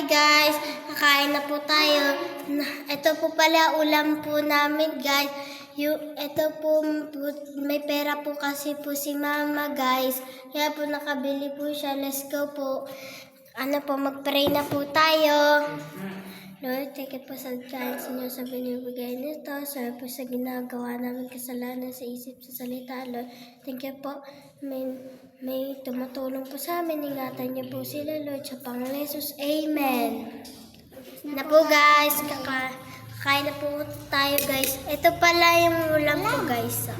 Hi guys, kakain na po tayo. Ito po pala ulam po namin guys. Ito po, may pera po kasi po si mama guys. Kaya po nakabili po siya. Let's go po. Mag-pray na po tayo. Lord, thank you po sa chance niyo sa binibigay nito. Sorry po sa ginagawa namin kasalanan sa isip, sa salita. Lord, thank you po. May tumutulong po sa amin. Ingatan niyo po sila, Lord, sa Panginoon Jesus. Amen. Na po guys, kakain na po tayo guys. Ito pala yung ulam ko guys.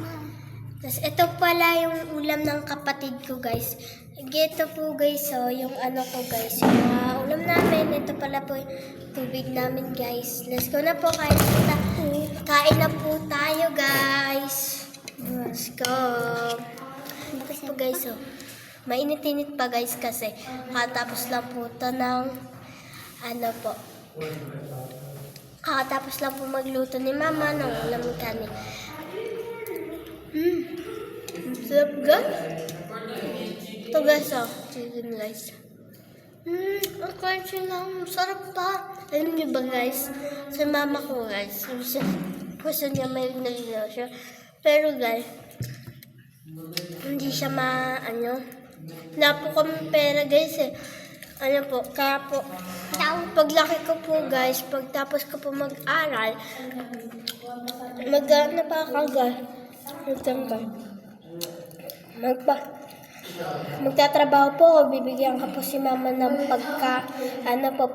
Tapos ito pala yung ulam ng kapatid ko guys. Ito po guys, yung ko guys. Yung ulam namin, ito pala po yung tubig namin guys. Let's go na po, kain na po tayo guys. Let's go. Ito po guys, mainit-init pa guys kasi katapos lang po ito ng kakatapos lang po magluto ni mama ng ulam kami. Sarap guys. Ito guys, chicken guys. Ang crunchy lang. Sarap pa. Alam niyo ba guys, sa mama ko guys, gusto niya may nalinaw siya. Pero guys, hindi siya wala po kami pera guys eh. Kaya po, paglaki ko po guys, pagtapos ko po mag-aral, magtatrabaho po ako, bibigyan ko po si mama ng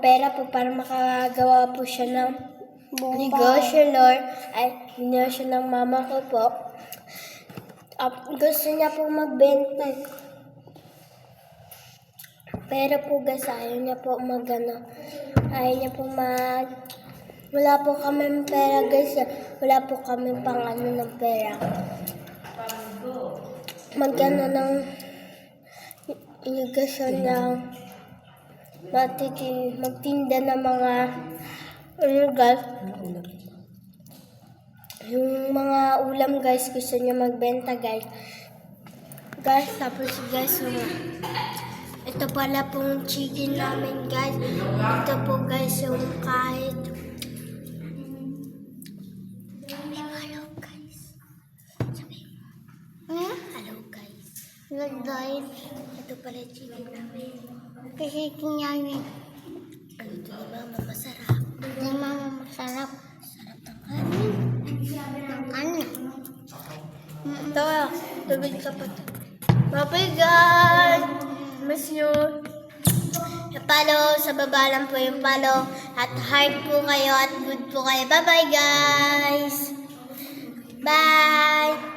pera po para makagawa po siya ng negosyo, Lord. Negosyo ng mama ko po. Gusto niya po magbenta. Pero po guys, ayaw niya po wala po kami pera guys. Wala po kami pang ng pera. Magtinda ng mga guys. Yung mga ulam guys, gusto niya magbenta guys. Tapos guys, ito pala pong chicken namin guys. Ito po guys, yung kahit hello guys. Hello guys. Guys, ito pala yung chicken namin. Kasi kinyamin. Ito ni mama, masarap. Ni mama, masarap. Sarap ng kanin. Ng kanin. Ito, tubig ka pa. Bye guys. Miss you. Follow, sa baba lang po yung follow. At heart po kayo at good po kayo. Bye-bye guys. Bye.